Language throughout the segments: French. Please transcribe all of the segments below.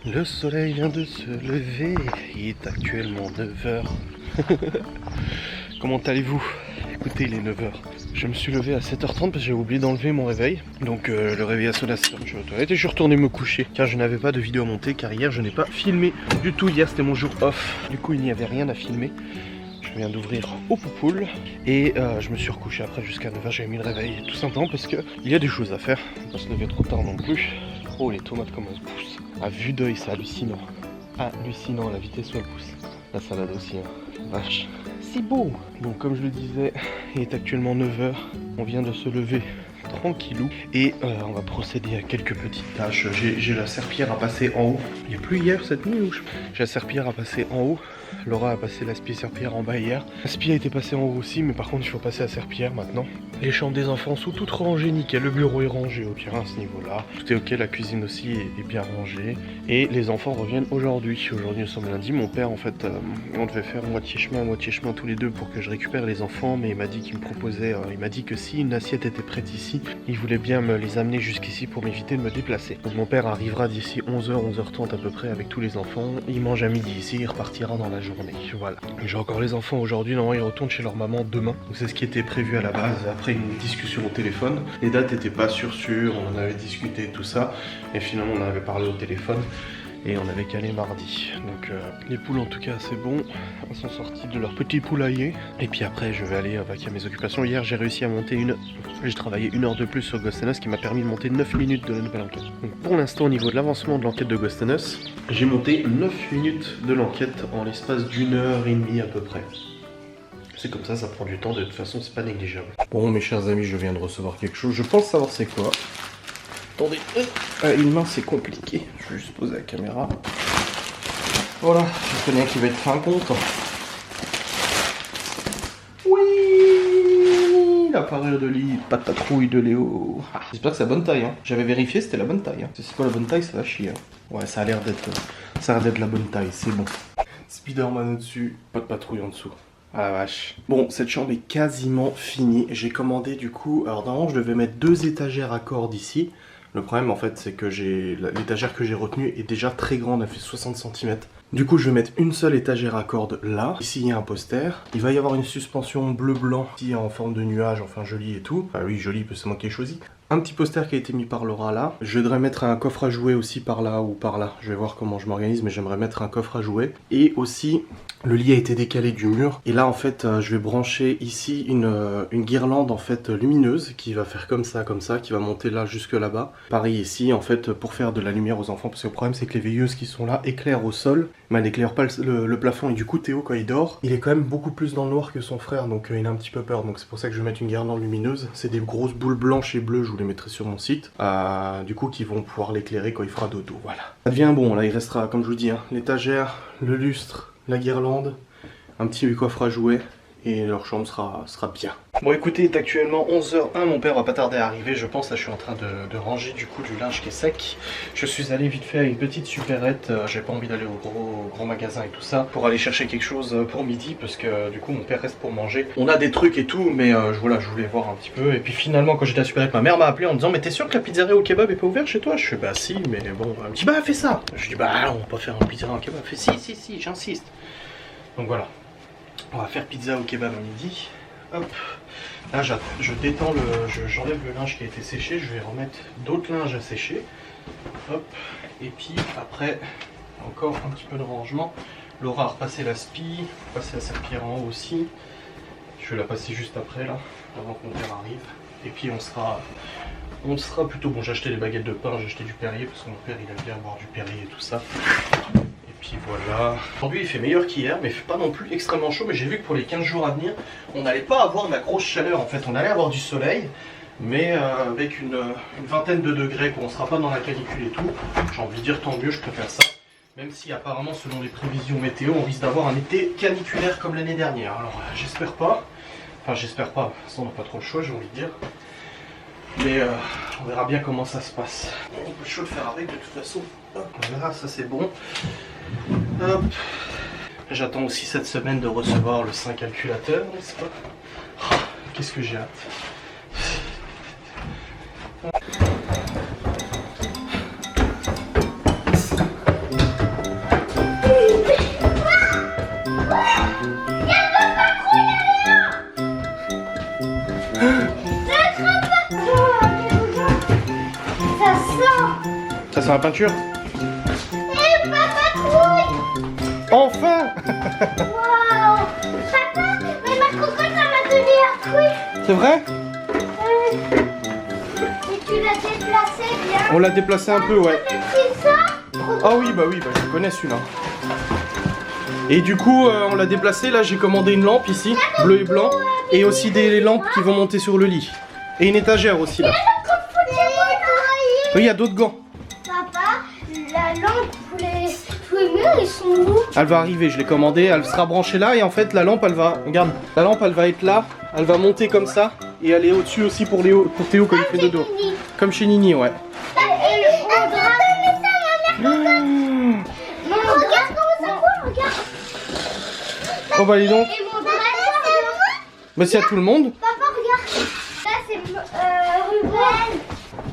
Le soleil vient de se lever, il est actuellement 9 heures. Comment allez-vous? Écoutez, il est 9 heures. Je me suis levé à 7h30 parce que j'ai oublié d'enlever mon réveil. Donc le réveil a sonné à 7h, je suis aux toilettes et je suis retourné me coucher. Car je n'avais pas de vidéo à monter, car hier je n'ai pas filmé du tout. Hier c'était mon jour off. Du coup il n'y avait rien à filmer. Je viens d'ouvrir au poupoule et je me suis recouché après jusqu'à 9h. J'avais mis le réveil tout simplement parce qu'il y a des choses à faire. On va pas se lever trop tard non plus. Oh, les tomates comment elles poussent. À vue d'œil, c'est hallucinant. Hallucinant la vitesse où elles poussent. La salade aussi, hein. Vache. C'est beau. Bon, comme je le disais, il est actuellement 9h. On vient de se lever tranquillou. Et on va procéder à quelques petites tâches. J'ai la serpillière à passer en haut. Il n'y a plus hier cette nuit ou j'ai la serpillière à passer en haut. Laura a passé l'aspi serpillière en bas hier. L'aspi a été passé en haut aussi, mais par contre il faut passer à serpillière maintenant. Les chambres des enfants sont toutes rangées, nickel. Le bureau est rangé, ok, à ce niveau-là. Tout est ok, la cuisine aussi est bien rangée. Et les enfants reviennent aujourd'hui. Aujourd'hui nous sommes lundi. Mon père en fait, on devait faire moitié chemin tous les deux pour que je récupère les enfants, mais il m'a dit qu'il me proposait, il m'a dit que si une assiette était prête ici, il voulait bien me les amener jusqu'ici pour m'éviter de me déplacer. Donc mon père arrivera d'ici 11h, 11h30 à peu près avec tous les enfants. Il mange à midi ici, il repartira dans la journée. Voilà. J'ai encore les enfants aujourd'hui, normalement ils retournent chez leur maman demain. Donc c'est ce qui était prévu à la base. Après une discussion au téléphone, les dates n'étaient pas sûres, on en avait discuté tout ça. Et finalement on en avait parlé au téléphone. Et on avait calé mardi. Donc les poules en tout cas c'est bon. Elles sont sorties de leur petit poulailler. Et puis après je vais aller vaquer à mes occupations. Hier j'ai réussi à monter j'ai travaillé 1 heure de plus sur Ghost & Us, qui m'a permis de monter 9 minutes de la nouvelle enquête. Donc pour l'instant au niveau de l'avancement de l'enquête de Ghost & Us, j'ai monté 9 minutes de l'enquête en l'espace d'1h30 à peu près. C'est comme ça prend du temps, de toute façon c'est pas négligeable. Bon mes chers amis, je viens de recevoir quelque chose, je pense savoir c'est quoi. Attendez, une main c'est compliqué, je vais juste poser la caméra. Voilà, je connais un qui va être fin compte. Oui, la parure de lit, patatrouille de Léo. J'espère que c'est la bonne taille, hein. J'avais vérifié, c'était la bonne taille. Hein. Si c'est pas la bonne taille, ça va chier. Hein. Ouais, ça a l'air d'être la bonne taille, c'est bon. Spider-Man au-dessus, pas de patrouille en dessous. Ah la vache. Bon, cette chambre est quasiment finie. J'ai commandé du coup, alors normalement je devais mettre 2 étagères à cordes ici. Le problème en fait c'est que l'étagère que j'ai retenue est déjà très grande, elle fait 60 cm. Du coup je vais mettre une seule étagère à cordes là. Ici il y a un poster. Il va y avoir une suspension bleu-blanc ici en forme de nuage, enfin joli et tout. Ah oui joli, c'est moi qui ai choisi. Un petit poster qui a été mis par Laura là. Je voudrais mettre un coffre à jouets aussi par là ou par là. Je vais voir comment je m'organise, mais j'aimerais mettre un coffre à jouets. Et aussi, le lit a été décalé du mur. Et là en fait je vais brancher ici une guirlande en fait lumineuse qui va faire comme ça, qui va monter là jusque là-bas. Pareil ici en fait pour faire de la lumière aux enfants, parce que le problème c'est que les veilleuses qui sont là éclairent au sol, mais elles n'éclairent pas le plafond. Et du coup Théo quand il dort, il est quand même beaucoup plus dans le noir que son frère, donc il a un petit peu peur. Donc c'est pour ça que je vais mettre une guirlande lumineuse. C'est des grosses boules blanches et bleues, je vous les mettrai sur mon site, du coup qui vont pouvoir l'éclairer quand il fera dodo, voilà. Ça devient bon, là il restera comme je vous dis, hein, l'étagère, le lustre, la guirlande, un petit coffre à jouets et leur chambre sera bien. Bon écoutez, il est actuellement 11h01, mon père va pas tarder à arriver je pense. Là je suis en train de ranger du coup du linge qui est sec. Je suis allé vite fait à une petite supérette, j'ai pas envie d'aller au gros magasin et tout ça, pour aller chercher quelque chose pour midi, parce que du coup mon père reste pour manger. On a des trucs et tout, mais voilà, je voulais voir un petit peu. Et puis finalement quand j'étais à la supérette, ma mère m'a appelé en me disant mais t'es sûr que la pizzeria au kebab est pas ouverte chez toi? Je fais bah si, mais bon, elle me dit bah fais ça. Je dis bah on va pas faire un pizzeria au kebab. Elle fait si, j'insiste. Donc voilà. On va faire pizza au kebab à midi. Hop. Là je détends j'enlève le linge qui a été séché. Je vais remettre d'autres linges à sécher. Hop. Et puis après, encore un petit peu de rangement. Laura a repassé la spie, passer la serpillière en haut aussi. Je vais la passer juste après là, avant que mon père arrive. Et puis on sera plutôt bon. J'ai acheté des baguettes de pain, j'ai acheté du Perrier parce que mon père il aime bien boire du Perrier et tout ça. Puis voilà. Aujourd'hui il fait meilleur qu'hier, mais il fait pas non plus extrêmement chaud. Mais j'ai vu que pour les 15 jours à venir, on n'allait pas avoir de la grosse chaleur en fait. On allait avoir du soleil, mais avec une vingtaine de degrés, quoi. On sera pas dans la canicule et tout. J'ai envie de dire tant mieux, je préfère ça. Même si apparemment selon les prévisions météo, on risque d'avoir un été caniculaire comme l'année dernière. Alors j'espère pas. Enfin j'espère pas, de toute façon on n'a pas trop le choix j'ai envie de dire. Mais on verra bien comment ça se passe. On peut chaud le faire avec de toute façon. Hop, on verra, ça c'est bon. Hop. J'attends aussi cette semaine de recevoir le Saint calculateur, n'est-ce pas? Oh, qu'est-ce que j'ai hâte. peinture? Eh, papa trouille. Enfin. Waouh. Papa, mais ma cocotte, ça m'a donné un truc. C'est vrai? Et tu l'as déplacé bien. On l'a déplacé un peu, ouais. C'est ça? Ah oui, bah je connais celui-là. Et du coup, on l'a déplacé. Là, j'ai commandé une lampe ici, bleu et blanc, et aussi des lampes qui vont monter sur le lit. Et une étagère aussi là. Oui, il y a d'autres gants. Papa, la lampe pour les murs, ils sont où? Elle va arriver, je l'ai commandée, elle sera branchée là et en fait la lampe elle va, regarde, la lampe elle va être là, elle va monter comme ça et elle est au-dessus aussi pour Théo quand il fait dodo. Comme chez Nini, ouais. Et le drap. Non, regarde comment ça coule, regarde. Oh bah dis donc, Et mon drap, bah c'est à tout le monde. papa, regarde. Là, c'est Ruben.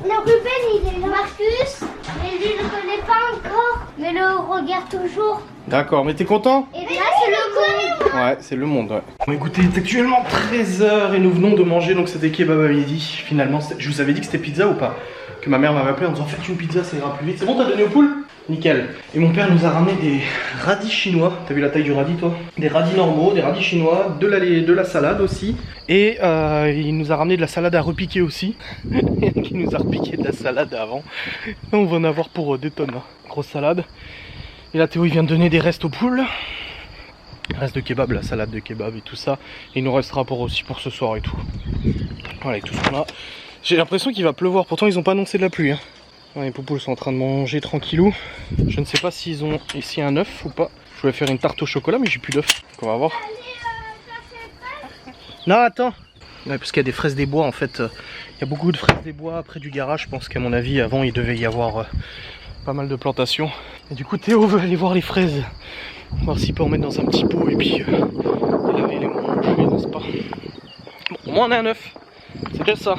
Le Ruben, il est là. Marcus, mais lui, il ne connaît pas encore. Mais le regarde toujours. D'accord, mais t'es content? Et là, c'est le monde. Ouais, c'est le monde, ouais. Bon écoutez, il est actuellement 13 h et nous venons de manger donc c'était kebab à midi. Finalement, je vous avais dit que c'était pizza ou pas? Que ma mère m'avait appelé en disant faites une pizza, ça ira plus vite. C'est bon, t'as donné au poule? Nickel. Et mon père nous a ramené des radis chinois. T'as vu la taille du radis toi? Des radis normaux, des radis chinois, de la salade aussi. Et il nous a ramené de la salade à repiquer aussi. Il nous a repiqué de la salade avant. On va en avoir pour des tonnes. Hein. Grosse salade. Et là Théo il vient de donner des restes aux poules. Reste de kebab, la salade de kebab et tout ça. Et il nous restera aussi pour ce soir et tout. Voilà, et tout ce qu'on a. J'ai l'impression qu'il va pleuvoir. Pourtant ils n'ont pas annoncé de la pluie. Hein. Les poupoules sont en train de manger tranquillou. Je ne sais pas s'ils ont ici un œuf ou pas. Je voulais faire une tarte au chocolat mais j'ai plus d'œuf. Donc on va voir. Non attends. Ouais, parce qu'il y a des fraises des bois en fait. Il y a beaucoup de fraises des bois près du garage. Je pense qu'à mon avis avant il devait y avoir pas mal de plantations. Et du coup Théo veut aller voir les fraises. Voir s'il peut en mettre dans un petit pot et puis laver les manger, n'est-ce pas? Bon, au moins on a un œuf. C'est déjà ça.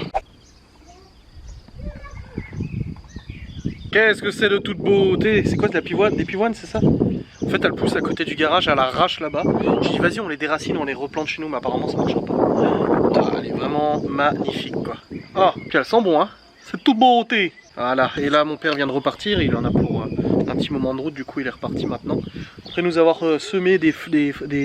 Qu'est-ce que c'est de toute beauté? C'est quoi de la pivoine? Des pivoines, c'est ça? En fait, elle pousse à côté du garage, elle arrache là-bas. J'ai dit, vas-y, on les déracine, on les replante chez nous, mais apparemment, ça marchera pas. Ah, elle est vraiment magnifique, quoi. Ah, puis elle sent bon, hein? C'est de toute beauté. Voilà, et là, mon père vient de repartir, il en a pour un petit moment de route, du coup, il est reparti maintenant. Après nous avoir semé des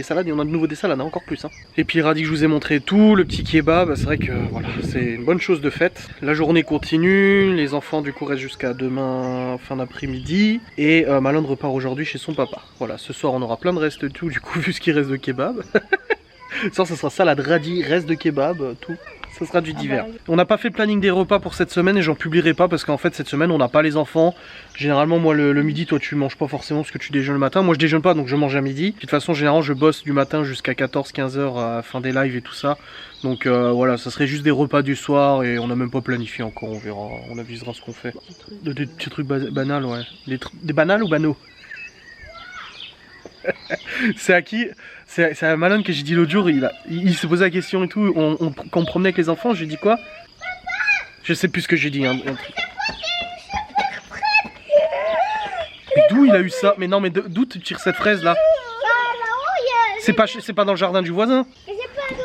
salades, il y en a de nouveau des salades, hein, encore plus. Hein. Et puis les radis que je vous ai montré tout, le petit kebab, c'est vrai que voilà, c'est une bonne chose de faite. La journée continue, les enfants du coup restent jusqu'à demain fin d'après-midi. Et Malone repart aujourd'hui chez son papa. Voilà, ce soir on aura plein de restes de tout, du coup vu ce qui reste de kebab. Ce soir ça sera salade, radis, reste de kebab, tout. Ça sera du divers. On n'a pas fait le planning des repas pour cette semaine et j'en publierai pas parce qu'en fait cette semaine on n'a pas les enfants. Généralement moi le midi, toi tu manges pas forcément parce que tu déjeunes le matin. Moi je déjeune pas donc je mange à midi. De toute façon généralement je bosse du matin jusqu'à 14-15 h à la fin des lives et tout ça. Donc voilà, ça serait juste des repas du soir et on n'a même pas planifié encore, on verra, on avisera ce qu'on fait. Des petits trucs banals, ouais. Des banals ou banaux? C'est à qui? C'est à Malone que j'ai dit l'autre jour, il s'est posé la question et tout, quand on promenait avec les enfants, je lui ai dit quoi? Je sais plus ce que j'ai dit. Hein, mais d'où il a eu ça? Mais non, mais d'où tu tires cette fraise là? C'est pas dans le jardin du voisin?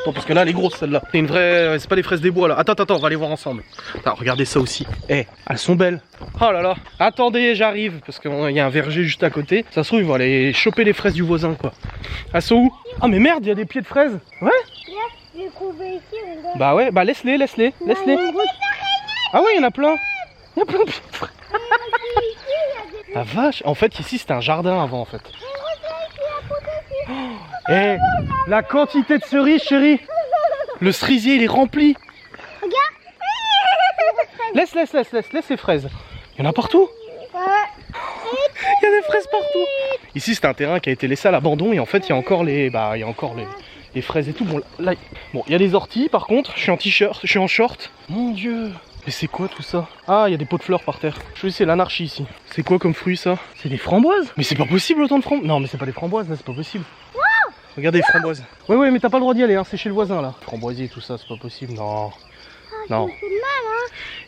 Attends, parce que là elle est grosse celle-là. C'est une vraie. C'est pas des fraises des bois là. Attends, on va aller voir ensemble. Attends, regardez ça aussi. Eh, elles sont belles. Oh là là. Attendez, j'arrive. Parce qu'il y a un verger juste à côté. Ça se trouve, ils vont aller choper les fraises du voisin quoi. Elles sont où? Ah mais merde, il y a des pieds de fraises. Ouais. J'ai trouvé ici, regarde. Bah ouais, bah laisse-les. Ah ouais, il y en a plein. Il y a plein de pieds de fraises. La vache. En fait, ici c'était un jardin avant en fait. Eh, la quantité de cerises, chérie. Le cerisier, il est rempli. Regarde. Laisse les fraises. Il y en a partout. Il y a des fraises partout. Ici, c'est un terrain qui a été laissé à l'abandon et en fait, il y a encore les fraises et tout. Bon, là, il y a des orties par contre. Je suis en t-shirt, je suis en short. Mon Dieu. Mais c'est quoi tout ça? Ah, il y a des pots de fleurs par terre. Je sais, c'est l'anarchie ici. C'est quoi comme fruit ça? C'est des framboises? Mais c'est pas possible autant de framboises. Non, mais c'est pas des framboises là, c'est pas possible. Regardez les framboises. Ouais, mais t'as pas le droit d'y aller, hein, c'est chez le voisin là. Framboisier, tout ça, c'est pas possible. Non. Non.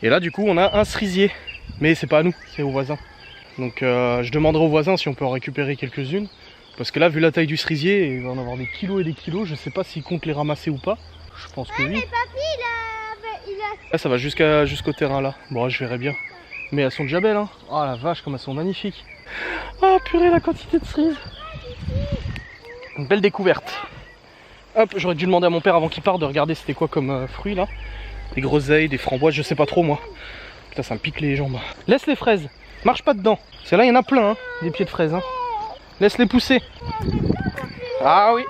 Et là, du coup, on a un cerisier. Mais c'est pas à nous, c'est au voisin. Donc, je demanderai au voisin si on peut en récupérer quelques-unes. Parce que là, vu la taille du cerisier, il va en avoir des kilos et des kilos. Je sais pas s'il compte les ramasser ou pas. Je pense que oui. Mais papy, il a... Là, ça va jusqu'au terrain là. Bon, je verrai bien. Mais elles sont déjà belles, hein. Oh la vache, comme elles sont magnifiques. Oh purée, la quantité de cerises. Une belle découverte. Hop, j'aurais dû demander à mon père avant qu'il parte de regarder c'était quoi comme fruits là. Des groseilles, des framboises, je sais pas trop moi. Putain, ça me pique les jambes. Laisse les fraises, marche pas dedans. C'est là, il y en a plein, hein, des pieds de fraises. Hein. Laisse-les pousser. Ah oui.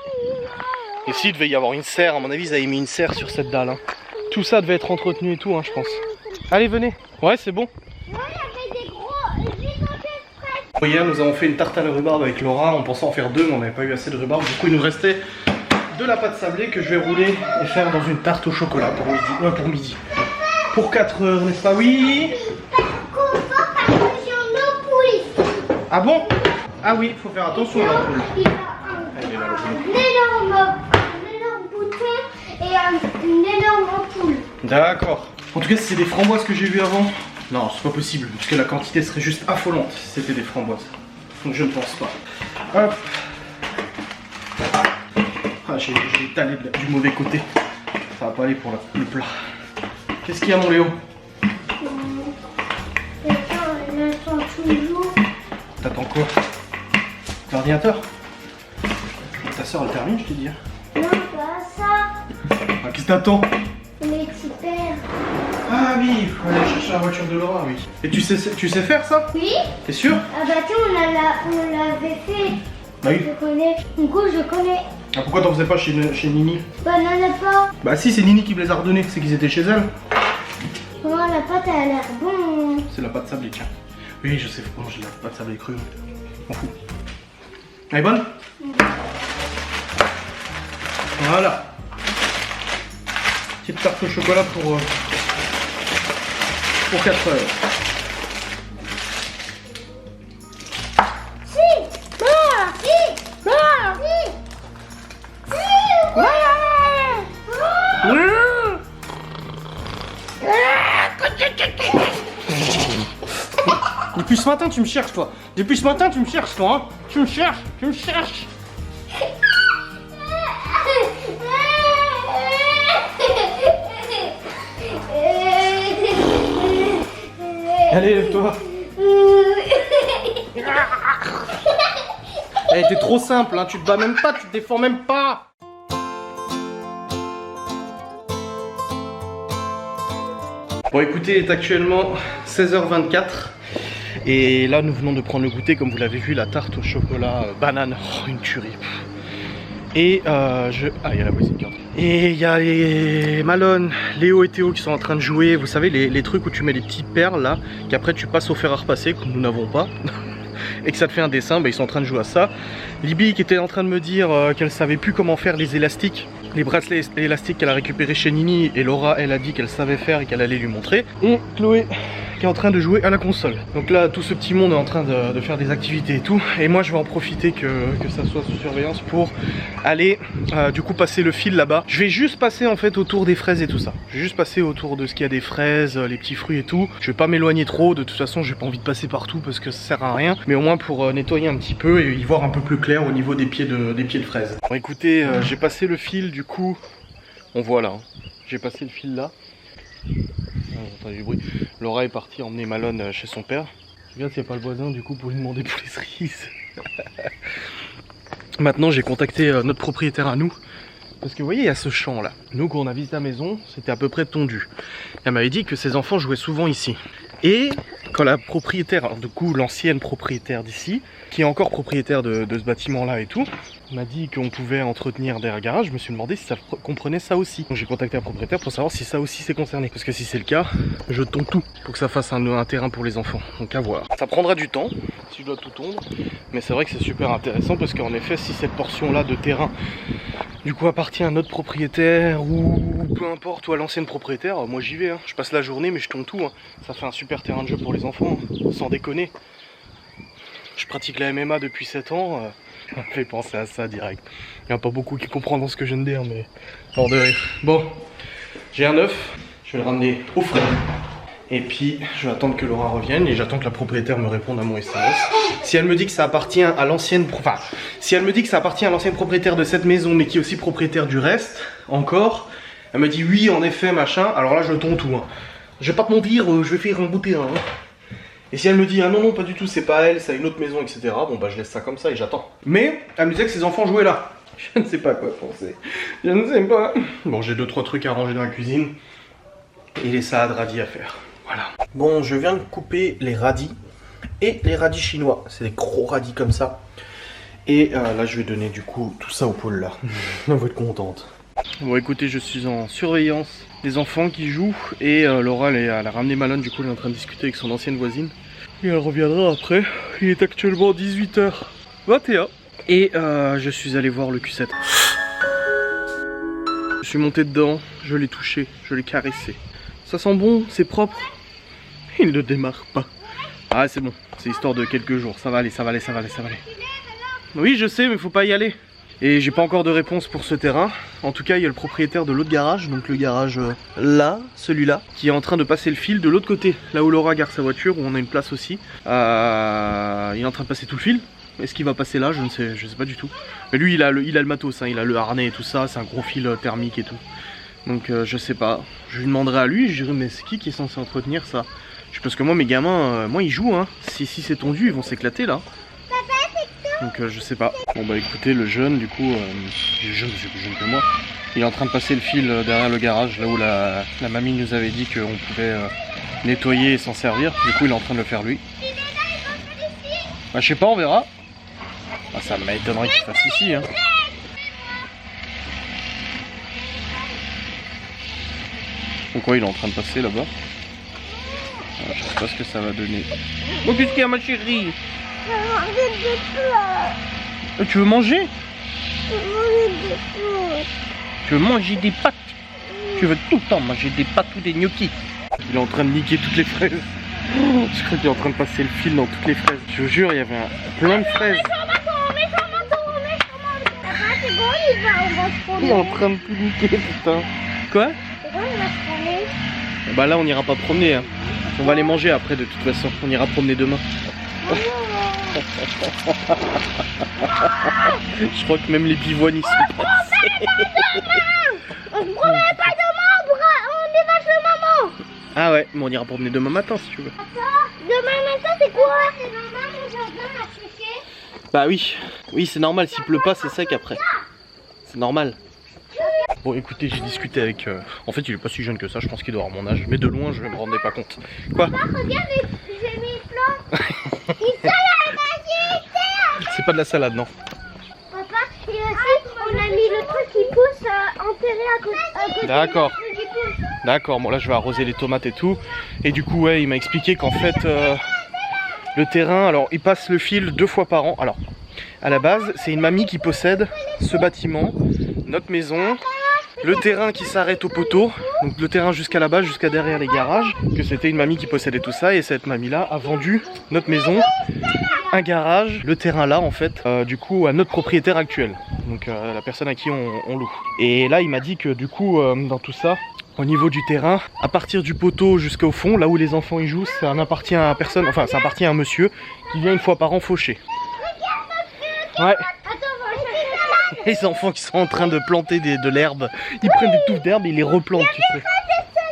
Ici, il devait y avoir une serre. À mon avis, ils avaient mis une serre sur cette dalle. Hein. Tout ça devait être entretenu et tout, hein, je pense. Allez, venez. Ouais, c'est bon. Hier, nous avons fait une tarte à la rhubarbe avec Laura. On pensait en faire deux, mais on n'avait pas eu assez de rhubarbe. Du coup, il nous restait de la pâte sablée que je vais rouler et faire dans une tarte au chocolat pour midi. Pour 4 heures, n'est-ce pas? Oui. Ah bon? Ah oui, il faut faire attention à l'ampoule. Un énorme bouton et une énorme ampoule. D'accord. En tout cas, si c'est des framboises que j'ai vues avant, non, c'est pas possible, parce que la quantité serait juste affolante si c'était des framboises. Donc je ne pense pas. Hop. Ah, j'ai étalé du mauvais côté. Ça va pas aller pour le plat. Qu'est-ce qu'il y a, mon Léo? J'attends toujours. T'attends quoi? L'ordinateur? Ta soeur elle termine, je t'ai dit. Non, pas ça. Ah, qu'est-ce que t'attends? Les petits pères. Ah oui, il faut aller chercher la voiture de Laura, oui. Et tu sais faire ça? Oui. T'es sûr? Ah bah tiens, on l'avait fait. Bah oui. Je connais. Du coup, je connais. Ah, pourquoi t'en faisais pas chez Nini? Bah n'en a pas. Bah si, c'est Nini qui me les a redonnés, c'est qu'ils étaient chez elle. Oh, la pâte elle a l'air bon. C'est la pâte sablée, tiens. Oui, je sais, faut manger la pâte sablée crue. On fout. Elle est bonne? Voilà. Petite tarte au chocolat pour 4 heures. Depuis ce matin, tu me cherches, toi. Depuis ce matin, tu me cherches, toi. Hein. Tu me cherches. Allez, lève-toi. Elle était trop simple, hein. Tu te bats même pas, tu te défends même pas. Bon, écoutez, il est actuellement 16h24. Et là, nous venons de prendre le goûter, comme vous l'avez vu, la tarte au chocolat banane. Oh, une tuerie. Et ah, il y a la voisine qui entre. Et il y a les Malone, Léo et Théo qui sont en train de jouer. Vous savez, les trucs où tu mets les petites perles là, qu'après tu passes au fer à repasser, que nous n'avons pas. Et que ça te fait un dessin, bah, ils sont en train de jouer à ça. Libby qui était en train de me dire qu'elle savait plus comment faire les élastiques. Les bracelets élastiques qu'elle a récupérés chez Nini. Et Laura, elle a dit qu'elle savait faire et qu'elle allait lui montrer. Et Chloé qui est en train de jouer à la console. Donc là, tout ce petit monde est en train de faire des activités et tout. Et moi, je vais en profiter que ça soit sous surveillance pour aller du coup passer le fil là-bas. Je vais juste passer en fait autour des fraises et tout ça. Je vais juste passer autour de ce qu'il y a des fraises, les petits fruits et tout. Je vais pas m'éloigner trop. De toute façon, j'ai pas envie de passer partout parce que ça sert à rien. Mais au moins pour nettoyer un petit peu et y voir un peu plus clair au niveau des pieds de fraises. Bon, écoutez, j'ai passé le fil du coup. On voit là. Hein. J'ai passé le fil là. Vous entendez du bruit. Laura est partie emmener Malone chez son père. Je regarde s'il n'y a pas le voisin du coup pour lui demander pour les cerises. Maintenant j'ai contacté notre propriétaire à nous. Parce que vous voyez il y a ce champ là. Nous quand on a visité la maison c'était à peu près tondu. Elle m'avait dit que ses enfants jouaient souvent ici. Et quand la propriétaire, alors du coup l'ancienne propriétaire d'ici, qui est encore propriétaire de ce bâtiment là et tout, m'a dit qu'on pouvait entretenir des garages, je me suis demandé si ça comprenait ça aussi. Donc j'ai contacté la propriétaire pour savoir si ça aussi c'est concerné. Parce que si c'est le cas, je tondre tout pour que ça fasse un terrain pour les enfants. Donc à voir. Ça prendra du temps, si je dois tout tondre. Mais c'est vrai que c'est super intéressant parce qu'en effet, si cette portion là de terrain du coup appartient à notre propriétaire ou peu importe, ou à l'ancienne propriétaire, moi j'y vais. Hein. Je passe la journée mais je tonde tout. Hein. Ça fait un super terrain de jeu pour les enfants, hein. Sans déconner. Je pratique la MMA depuis 7 ans. Ça me fait penser à ça direct. Il n'y a pas beaucoup qui comprendront ce que je viens de dire, mais hors de rire. Bon, j'ai un œuf, je vais le ramener au frais. Et puis, je vais attendre que Laura revienne et j'attends que la propriétaire me réponde à mon SMS. Si elle me dit que ça appartient à l'ancienne... Enfin, si elle me dit que ça appartient à l'ancienne propriétaire de cette maison, mais qui est aussi propriétaire du reste, encore, elle me dit oui, en effet, machin, alors là, je tonds tout. Hein. Je vais pas te mentir, je vais faire un beau terrain. Hein. Et si elle me dit ah non non pas du tout, c'est pas elle, c'est une autre maison, etc. Bon bah je laisse ça comme ça et j'attends. Mais elle me disait que ses enfants jouaient là. Je ne sais pas quoi penser. Je ne sais pas. Bon, j'ai 2-3 trucs à ranger dans la cuisine. Et les salades radis à faire. Voilà. Bon, je viens de couper les radis. Et les radis chinois. C'est des gros radis comme ça. Et là, je vais donner du coup tout ça au pôle là. Elle va être contente. Bon, écoutez, je suis en surveillance des enfants qui jouent. Et Laura, elle a ramené Malone. Du coup, elle est en train de discuter avec son ancienne voisine. Et elle reviendra après. Il est actuellement 18h21. Et je suis allé voir le Q7. Je suis monté dedans, je l'ai touché, je l'ai caressé. Ça sent bon, c'est propre. Il ne démarre pas. Ah c'est bon, c'est histoire de quelques jours. Ça va aller, ça va aller, ça va aller, ça va aller. Oui je sais mais faut pas y aller. Et j'ai pas encore de réponse pour ce terrain. En tout cas il y a le propriétaire de l'autre garage, donc le garage là, celui-là, qui est en train de passer le fil de l'autre côté. Là où Laura garde sa voiture, où on a une place aussi. Il est en train de passer tout le fil. Est-ce qu'il va passer là? Je ne sais pas du tout. Mais lui il a le matos, hein, il a le harnais et tout ça, c'est un gros fil thermique et tout. Donc je sais pas. Je lui demanderai à lui, je dirais mais c'est qui est censé entretenir ça? Parce que moi mes gamins, moi ils jouent hein. Si c'est tendu ils vont s'éclater là. Donc je sais pas. Bon bah écoutez le jeune du coup, le jeune c'est plus jeune que moi. Il est en train de passer le fil derrière le garage, là où la mamie nous avait dit qu'on pouvait nettoyer et s'en servir. Du coup il est en train de le faire lui. Bah je sais pas, on verra. Ah, ça m'étonnerait qu'il fasse ici hein. Pourquoi il est en train de passer là-bas? Je sais pas ce que ça va donner. Oh qu'est-ce qu'il y a ma chérie? Tu veux manger? Tu veux manger des pâtes? Tu veux tout le temps manger des pâtes ou des gnocchis? Il est en train de niquer toutes les fraises. Je crois qu'il est en train de passer le fil dans toutes les fraises. Je vous jure, il y avait plein de fraises. Il est en train de tout niquer, putain. Quoi? Bah là, on n'ira pas promener. Hein. On va les manger après, de toute façon. On ira promener demain. Je crois que même les pivoines, ils sont passés. On se promenait pas demain, on dépasse le maman. Ah ouais, mais on ira promener demain matin si tu veux. Demain matin c'est quoi? C'est normal mon jardin a séché. Bah oui, oui c'est normal, s'il pleut pas c'est sec après. C'est normal. Bon écoutez, j'ai discuté avec... En fait il est pas si jeune que ça, je pense qu'il doit avoir mon âge. Mais de loin je me rendais pas compte. Quoi? Papa regarde, j'ai mis plein. C'est pas de la salade non. Papa, et aussi on a mis le truc qui pousse enterré à côté. D'accord. D'accord, bon là je vais arroser les tomates et tout. Et du coup ouais il m'a expliqué qu'en fait le terrain, alors il passe le fil 2 fois par an. Alors à la base c'est une mamie qui possède ce bâtiment, notre maison, le terrain qui s'arrête au poteau, donc le terrain jusqu'à là-bas, jusqu'à derrière les garages, que c'était une mamie qui possédait tout ça et cette mamie là a vendu notre maison, un garage, le terrain là en fait, du coup à notre propriétaire actuel, donc la personne à qui on loue. Et là il m'a dit que du coup dans tout ça, au niveau du terrain, à partir du poteau jusqu'au fond, là où les enfants y jouent, ça n'appartient à personne, enfin ça appartient à un monsieur qui vient une fois par an faucher. Ouais. Les enfants qui sont en train de planter de l'herbe, ils prennent des touffes d'herbe et ils les replantent, tu sais.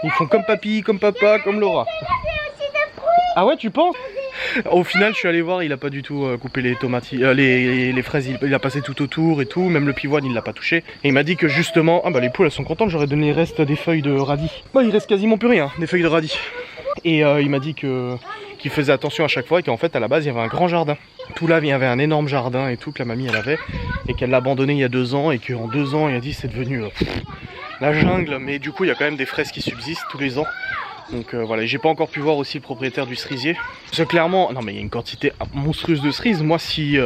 Ils font comme papy, comme papa, comme Laura. Ah ouais, tu penses? Au final, je suis allé voir, il a pas du tout coupé les tomates, les fraises, il a passé tout autour et tout, même le pivoine, il l'a pas touché. Et il m'a dit que justement, ah bah les poules, elles sont contentes, j'aurais donné les restes des feuilles de radis. Bah il reste quasiment plus rien, des feuilles de radis. Et il m'a dit qu'il faisait attention à chaque fois et qu'en fait, à la base, il y avait un grand jardin. Tout là, il y avait un énorme jardin et tout que la mamie, elle avait. Et qu'elle l'a abandonné il y a 2 ans et qu'en 2 ans, il a dit c'est devenu la jungle. Mais du coup, il y a quand même des fraises qui subsistent tous les ans. Donc voilà, j'ai pas encore pu voir aussi le propriétaire du cerisier. Parce que clairement, non mais il y a une quantité monstrueuse de cerises. Moi si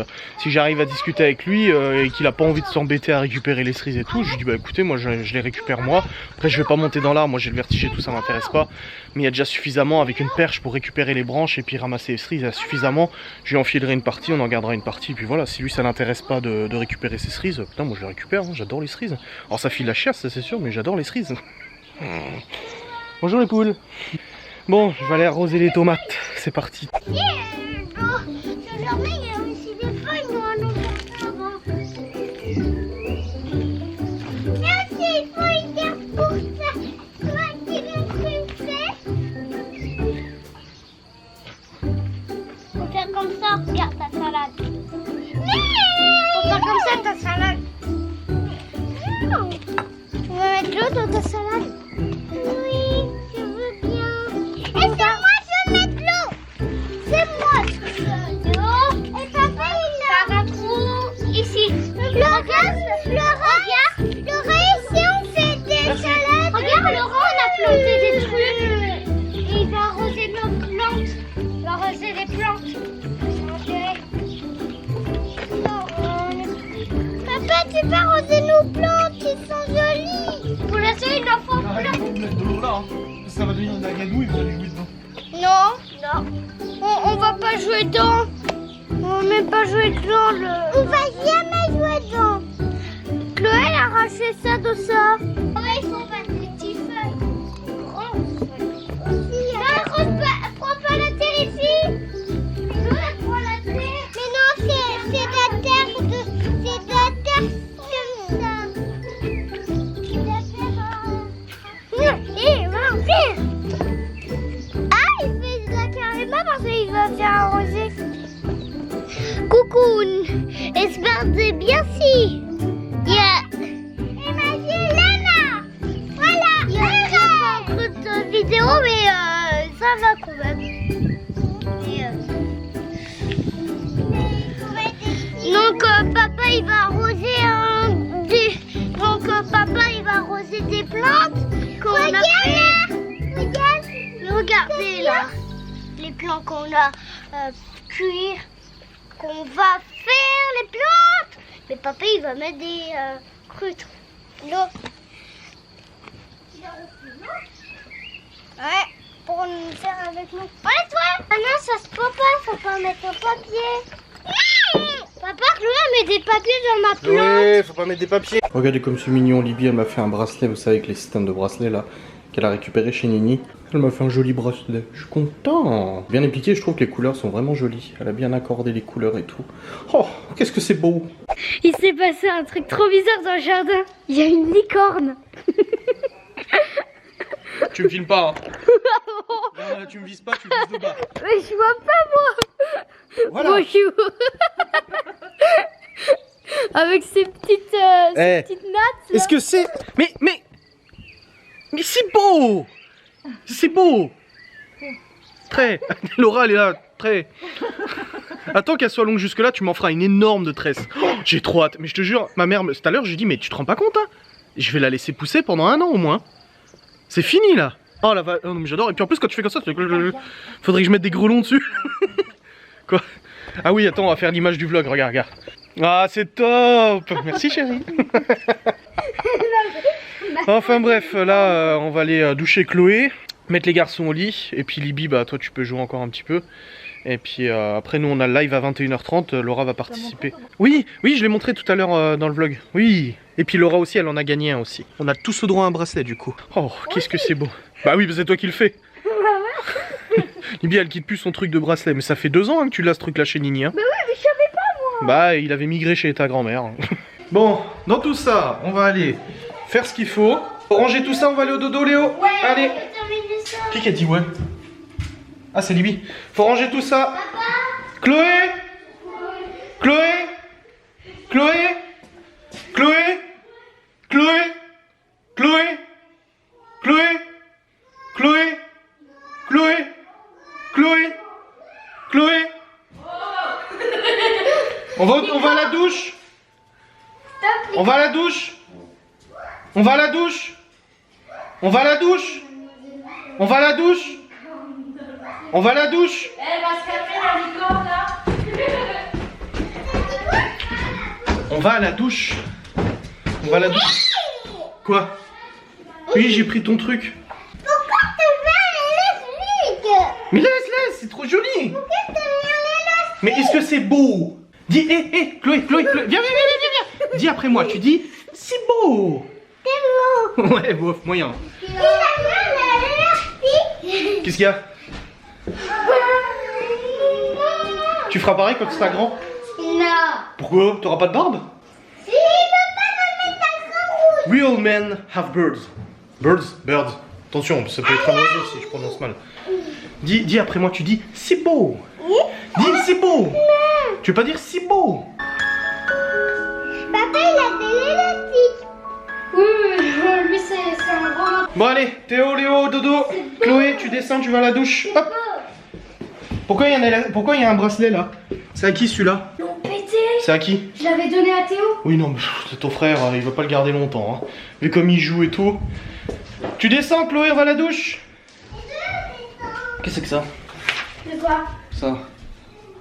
j'arrive à discuter avec lui et qu'il a pas envie de s'embêter à récupérer les cerises et tout, je lui dis bah écoutez moi je les récupère moi. Après je vais pas monter dans l'arbre, moi j'ai le vertige et tout, ça m'intéresse pas. Mais il y a déjà suffisamment avec une perche pour récupérer les branches et puis ramasser les cerises, il y a suffisamment. Je lui enfilerai une partie, on en gardera une partie. Et puis voilà, si lui ça l'intéresse pas de récupérer ses cerises, putain moi je les récupère, hein, j'adore les cerises. Alors ça file la chiasse, c'est sûr, mais j'adore les cerises. Bonjour les poules. Bon, je vais aller arroser les tomates. C'est parti. Yeah. Oh, sur leur main, il y a aussi des feuilles noires. Merci, il faut une terre pour ça. Toi qui veux une fraise. tu vas arroser nos plantes, ils sont jolis. Pour l'instant, il en faut Arrête de mettre de l'eau là, hein. Ça va devenir un gadou, il va aller jouer dedans. Non, on va pas jouer dedans. On va même pas jouer dedans. On va jamais jouer dedans. Chloé elle a arraché ça de ça. Ouais, ils sont pas des petits feuilles. Rose. Non, Rose, prends pas la terre ici. Chloé, prends la terre. Mais non, c'est de la terre. C'est de la terre comme ça. C'est de la terre. Ah, il fait de la carrément parce qu'il va bien arroser. Coucou, j'espère que bien si. Imagine Lana. Voilà. Il y a pas beaucoup de vidéos, mais ça va quand même. Donc papa il va arroser papa il va arroser des plantes qu'on a fait. Regardez là les plantes qu'on a cuire. Qu'on va faire les plantes. Mais papa il va mettre des trucs. L'eau. Ouais, pour nous faire avec nous. Allez toi. Ah non, ça se peut pas, faut pas mettre un papier. Papa, Chloé met des papiers dans ma plante. Ouais, faut pas mettre des papiers. Regardez comme c'est mignon, Libby elle m'a fait un bracelet, vous savez, avec les systèmes de bracelets là, qu'elle a récupéré chez Nini. Elle m'a fait un joli bracelet, je suis content. Bien appliqué, je trouve que les couleurs sont vraiment jolies. Elle a bien accordé les couleurs et tout. Oh, qu'est-ce que c'est beau. Il s'est passé un truc trop bizarre dans le jardin. Il y a une licorne. Tu me filmes pas, hein. Tu me vises pas, tu me vises de bas. Mais je vois pas moi. Voilà. Bonjour. Avec ces petites nattes. Est-ce que c'est... Mais c'est beau. C'est beau. Très. Laura elle est là, très. Attends qu'elle soit longue jusque là, tu m'en feras une énorme de tresse. Oh, j'ai trop hâte. Mais je te jure, ma mère, tout à l'heure, j'ai dit, mais tu te rends pas compte, hein? Je vais la laisser pousser pendant 1 an au moins. C'est fini là. Oh la vache, oh, non mais j'adore. Et puis en plus quand tu fais comme ça, faudrait que je mette des grelons dessus. Quoi? Ah oui, attends, on va faire l'image du vlog, regarde, regarde. Ah c'est top. Merci chérie. Enfin bref, là on va aller doucher Chloé, mettre les garçons au lit. Et puis Libby, bah toi tu peux jouer encore un petit peu. Et puis après nous on a le live à 21h30, Laura va participer. Oui, je l'ai montré tout à l'heure dans le vlog. Oui. Et puis Laura aussi, elle en a gagné un aussi. On a tous le droit à un bracelet du coup. Oh, qu'est-ce que c'est beau. Bah oui, c'est toi qui le fais. Libby, elle quitte plus son truc de bracelet. Mais ça fait 2 ans hein, que tu l'as ce truc là chez Nini. Hein. Bah oui, mais je savais pas moi. Bah, il avait migré chez ta grand-mère. Bon, dans tout ça, on va aller faire ce qu'il faut. Pour ranger tout ça, on va aller au dodo, Léo. Ouais, allez. Qui a dit ouais? Ah, c'est Libby. Faut ranger tout ça. Papa. Chloé. Chloé. Chloé. Chloé. Chloé. Chloé. Chloé. Chloé. Chloé. Chloé. Chloé. On va à la douche. On va à la douche. On va à la douche. On va à la douche. On va à la douche. On va à la douche. Elle va se calmer la licorne là. On va à la douche. On va à la douche. Quoi? Oui, j'ai pris ton truc. Pourquoi tu veux les élastiques? Mais laisse, c'est trop joli. Pourquoi tu veux les élastiques? Mais est-ce que c'est beau? Dis, hé, Chloé, viens. Dis après moi, tu dis, c'est beau. C'est beau. Ouais, bof, moyen. Il a bien l'élastique. Qu'est-ce qu'il y a? Tu feras pareil quand tu seras grand? Non. Pourquoi? T'auras pas de barbe? Si, il veut pas me mettre un grand rouge. Real men have birds. Birds. Attention, ça peut être un oiseau si je prononce mal. Dis après moi, tu dis c'est beau. Dis c'est beau. Tu veux pas dire c'est beau? Papa, il a de l'élastique. Oui, lui c'est un grand. Bon allez, Théo, Léo, Dodo, Chloé, tu descends, tu vas à la douche. Hop. Pourquoi il y a un bracelet là? C'est à qui celui-là? L'ont pété. C'est à qui? Je l'avais donné à Théo. Oui non mais c'est ton frère, il va pas le garder longtemps. Hein. Vu comme il joue et tout. Tu descends Chloé, on va à la douche. Qu'est-ce que c'est que ça? De quoi? Ça.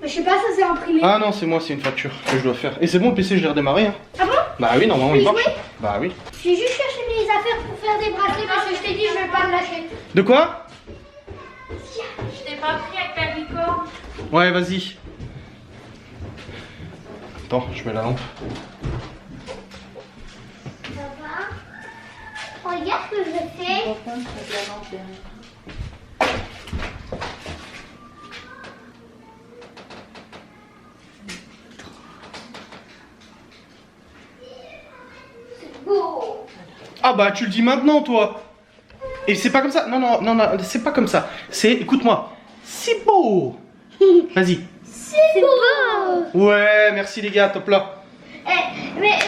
Mais je sais pas, ça c'est imprimé. Ah non, c'est moi, c'est une facture que je dois faire. Et c'est bon, le PC, je l'ai redémarré. Hein. Ah bon? Bah oui, normalement, Tu il peux marche. jouer? Bah oui. J'ai juste cherché mes affaires pour faire des bracelets parce que je t'ai dit, je vais pas me lâcher. De quoi? Je t'ai pas pris avec la licorne. Ouais, vas-y. Attends, je mets la lampe. Papa, regarde ce que je fais. C'est beau. Ah bah, tu le dis maintenant, toi. Et c'est pas comme ça. Non, non, non, non, c'est pas comme ça. C'est, écoute-moi, c'est beau. Vas-y. C'est beau. Ouais, merci les gars, top là. Eh, mais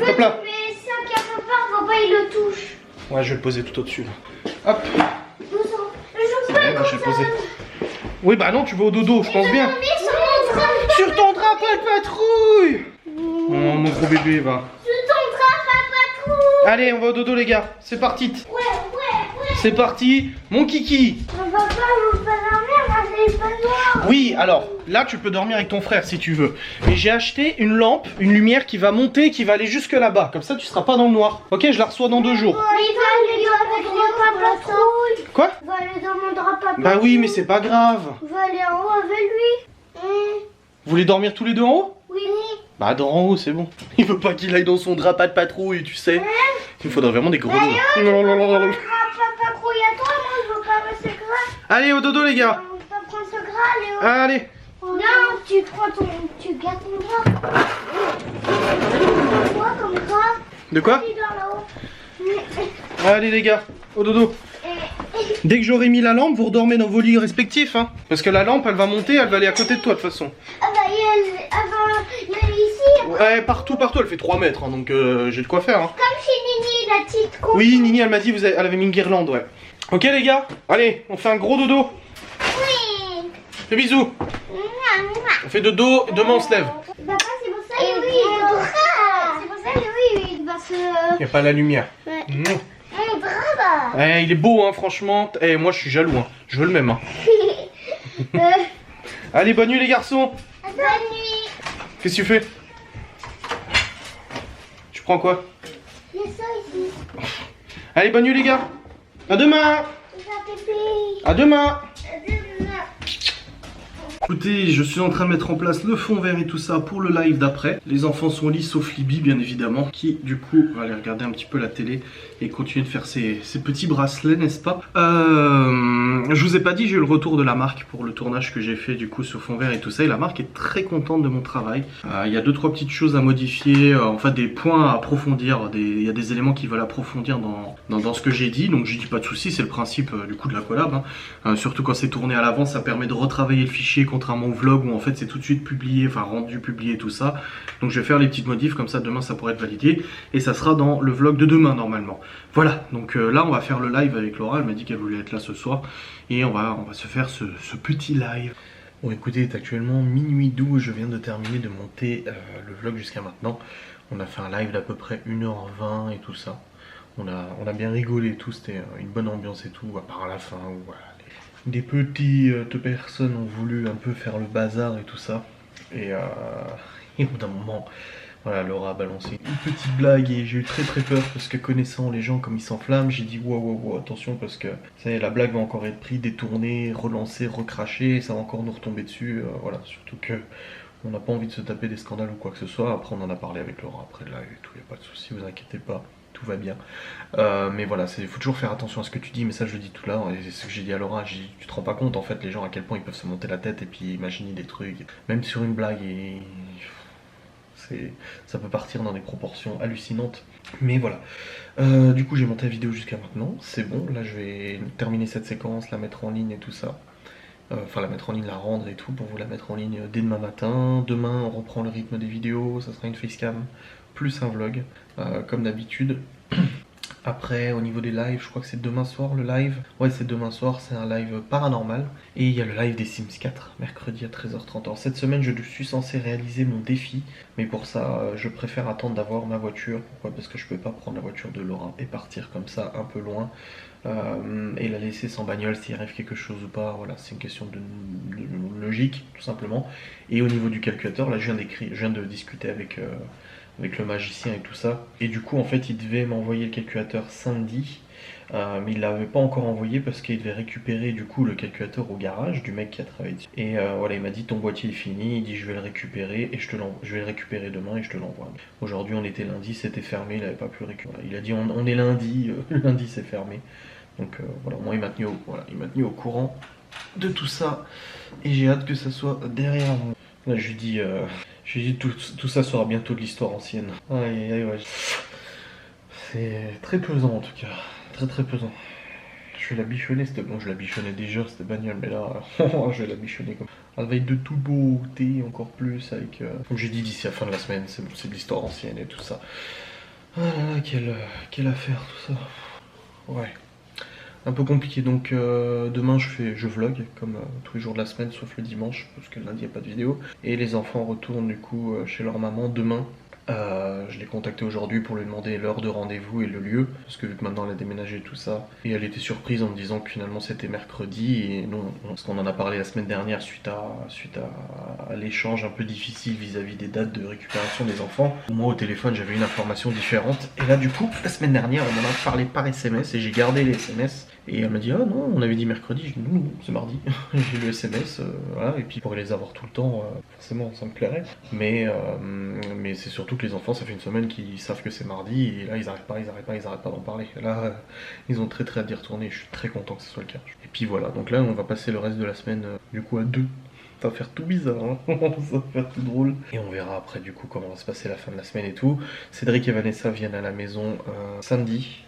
Hop là. mais ça quelque part, papa il le touche. Ouais, je vais le poser tout au-dessus là. Hop. Je Ouais, bah, je vais le poser. Oui, bah non, tu vas au dodo, je pense bien. Mais sur mon drap. Sur ton drap, pas de patrouille. Oh, mon gros bébé, va. Sur ton drap, papa. Allez, on va au dodo les gars. C'est parti. Ouais. C'est parti. Mon kiki. Mais papa, je veux pas dormir, moi j'ai pas noir. Oui, alors, là, tu peux dormir avec ton frère si tu veux. Mais j'ai acheté une lampe, une lumière qui va monter, qui va aller jusque là-bas. Comme ça, tu seras pas dans le noir. Ok, je la reçois dans 2 jours. Mais il va aller dans mon drap, papa. Quoi? Il va aller dans mon drap, papa. Bah oui, mais c'est pas grave. Je vais aller en haut avec lui. Vous voulez dormir tous les deux en haut? Oui. Bah, dors en haut, c'est bon. Il veut pas qu'il aille dans son drap, pas de patrouille, tu sais. Il me faudrait vraiment des gros dodos. Non, non, non, non, non. Papa, grouille à toi, moi je veux pas rester gras. Allez, au dodo les gars. On va pas prendre ce gras, Léo. Allez. Non, tu gardes ton drap. Quoi comme gras? De quoi? Il dort là-haut. Allez les gars, au dodo. Dès que j'aurai mis la lampe, vous redormez dans vos lits respectifs, hein. Parce que la lampe, elle va monter, elle va aller à côté de toi de toute façon. Ah bah il y a ici. Ouais, partout, elle fait 3 mètres, hein, donc j'ai de quoi faire. Hein. Comme chez Nini, la petite con. Oui, Nini, elle m'a dit, elle avait mis une guirlande, ouais. Ok les gars, allez, on fait un gros dodo. Oui. Fais bisous. On fait dodo, et demain on se lève. Papa, c'est pour ça que oui, c'est pour ça que oui, il va se... Y a pas la lumière. Ouais. Mmh. Mon drap là. Il est beau, hein, franchement. Moi, je suis jaloux, hein. Je veux le même, hein. Allez, bonne nuit les garçons. Bonne nuit. Qu'est-ce que tu fais? Tu prends quoi? Il y a ça ici. Allez, bonne nuit les gars. À demain. Il va pépé. À demain. Demain. Écoutez, je suis en train de mettre en place le fond vert et tout ça pour le live d'après. Les enfants sont au lit, sauf Libby, bien évidemment, qui du coup va aller regarder un petit peu la télé et continuer de faire ses petits bracelets, n'est-ce pas? Je vous ai pas dit, j'ai eu le retour de la marque pour le tournage que j'ai fait du coup sur fond vert et tout ça. Et la marque est très contente de mon travail. Il y a 2-3 petites choses à modifier, en fait des points à approfondir. Il y a des éléments qui veulent approfondir dans ce que j'ai dit. Donc je dis pas de soucis, c'est le principe du coup de la collab. Hein. Surtout quand c'est tourné à l'avance, ça permet de retravailler le fichier, contrairement au vlog où en fait c'est tout de suite publié, enfin rendu, publié, tout ça. Donc je vais faire les petites modifs, comme ça demain ça pourrait être validé. Et ça sera dans le vlog de demain normalement. Voilà, donc là on va faire le live avec Laura, elle m'a dit qu'elle voulait être là ce soir. Et on va se faire ce petit live. Bon écoutez, il est actuellement minuit 12, je viens de terminer de monter le vlog jusqu'à maintenant. On a fait un live d'à peu près 1h20 et tout ça. On a bien rigolé et tout, c'était une bonne ambiance et tout, à part la fin où voilà, des petites personnes ont voulu un peu faire le bazar et tout ça. Et au bout d'un moment, voilà, Laura a balancé une petite blague et j'ai eu très peur parce que connaissant les gens comme ils s'enflamment, j'ai dit wow, attention parce que la blague va encore être prise, détournée, relancée, recrachée, et ça va encore nous retomber dessus. Voilà, surtout que on n'a pas envie de se taper des scandales ou quoi que ce soit. Après on en a parlé avec Laura après le live et tout, y a pas de souci, vous inquiétez pas. Tout va bien, mais voilà, il faut toujours faire attention à ce que tu dis, mais ça je le dis tout là, et c'est ce que j'ai dit à Laura, tu te rends pas compte en fait les gens à quel point ils peuvent se monter la tête et puis imaginer des trucs, même sur une blague, et ça peut partir dans des proportions hallucinantes, mais voilà. Du coup j'ai monté la vidéo jusqu'à maintenant, c'est bon, là je vais terminer cette séquence, la mettre en ligne et tout ça. Enfin la mettre en ligne, la rendre et tout, pour vous la mettre en ligne dès demain matin. Demain on reprend le rythme des vidéos, ça sera une facecam plus un vlog, comme d'habitude. Après au niveau des lives, je crois que c'est demain soir le live. Ouais, c'est demain soir, c'est un live paranormal. Et il y a le live des Sims 4, mercredi à 13h30. Alors cette semaine je suis censé réaliser mon défi, mais pour ça je préfère attendre d'avoir ma voiture. Pourquoi? Parce que je peux pas prendre la voiture de Laura et partir comme ça un peu loin. et la laisser sans bagnole s'il arrive quelque chose ou pas. Voilà, c'est une question de logique, tout simplement. Et au niveau du calculateur, là, je viens de discuter avec le magicien et tout ça. Et du coup, en fait, il devait m'envoyer le calculateur samedi. Mais il l'avait pas encore envoyé parce qu'il devait récupérer du coup le calculateur au garage du mec qui a travaillé dessus. Et voilà, il m'a dit ton boîtier est fini, il dit je vais le récupérer et je vais le récupérer demain et je te l'envoie. Aujourd'hui on était lundi, c'était fermé, il n'avait pas pu le récupérer. Il a dit on est lundi, lundi c'est fermé. Donc voilà, moi il m'a tenu au courant de tout ça et j'ai hâte que ça soit derrière moi. Là je lui dis tout ça sera bientôt de l'histoire ancienne. Aïe aïe ouais. C'est très pesant en tout cas. Très pesant. Je vais la bichonner, je la bichonnais déjà cette bagnole, mais là, je vais la bichonner comme elle va être de toute beauté, encore plus avec. Comme j'ai dit d'ici la fin de la semaine, c'est de l'histoire ancienne et tout ça. Ah là là, quelle affaire tout ça. Ouais. Un peu compliqué, donc demain je vlog comme tous les jours de la semaine, sauf le dimanche, parce que lundi il n'y a pas de vidéo. Et les enfants retournent du coup chez leur maman demain. Je l'ai contacté aujourd'hui pour lui demander l'heure de rendez-vous et le lieu, parce que vu que maintenant elle a déménagé et tout ça, et elle était surprise en me disant que finalement c'était mercredi, et non, parce qu'on en a parlé la semaine dernière suite à l'échange un peu difficile vis-à-vis des dates de récupération des enfants. Moi au téléphone j'avais une information différente, et là du coup la semaine dernière on en a parlé par SMS, et j'ai gardé les SMS, et elle m'a dit ah non on avait dit mercredi, je dis non c'est mardi, j'ai le SMS, voilà, et puis pour les avoir tout le temps, forcément ça me plairait, mais c'est surtout que les enfants ça fait une semaine qu'ils savent que c'est mardi et là ils arrêtent pas d'en parler. Là ils ont très hâte d'y retourner et je suis très content que ce soit le cas. Et puis voilà, donc là on va passer le reste de la semaine du coup à deux. Ça va faire tout bizarre, hein. Ça va faire tout drôle. Et on verra après du coup comment va se passer la fin de la semaine et tout. Cédric et Vanessa viennent à la maison samedi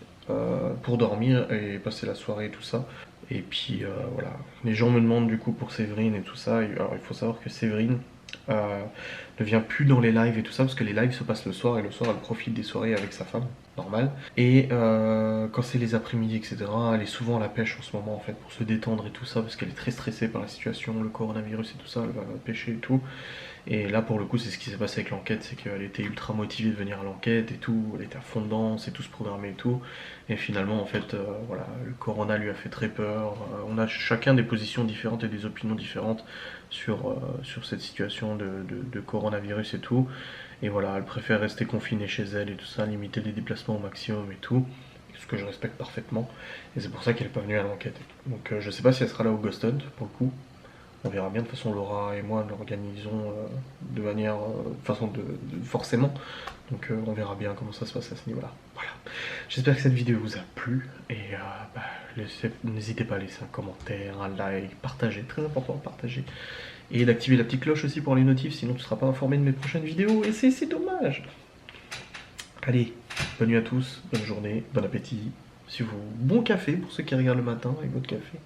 pour dormir et passer la soirée et tout ça. Et puis voilà, les gens me demandent du coup pour Séverine et tout ça. Alors il faut savoir que Séverine ne vient plus dans les lives et tout ça parce que les lives se passent le soir et le soir elle profite des soirées avec sa femme, normal. Et quand c'est les après-midi etc, elle est souvent à la pêche en ce moment en fait pour se détendre et tout ça parce qu'elle est très stressée par la situation, le coronavirus et tout ça, elle va pêcher et tout. Et là pour le coup c'est ce qui s'est passé avec l'enquête, c'est qu'elle était ultra motivée de venir à l'enquête et tout, elle était à fond dedans, c'est tout se programmé et tout. Et finalement en fait voilà, le corona lui a fait très peur, on a chacun des positions différentes et des opinions différentes sur cette situation de coronavirus et tout. Et voilà, elle préfère rester confinée chez elle et tout ça, limiter les déplacements au maximum et tout. Ce que je respecte parfaitement. Et c'est pour ça qu'elle n'est pas venue à l'enquête. Donc je sais pas si elle sera là au Ghost Hunt pour le coup. On verra bien, de toute façon Laura et moi l'organisons de manière, forcément. Donc on verra bien comment ça se passe à ce niveau-là. Voilà. J'espère que cette vidéo vous a plu et n'hésitez pas à laisser un commentaire, un like, partager, très important de partager. Et d'activer la petite cloche aussi pour les notifs, sinon tu ne seras pas informé de mes prochaines vidéos et c'est dommage. Allez, bonne nuit à tous, bonne journée, bon appétit. Bon café pour ceux qui regardent le matin avec votre café.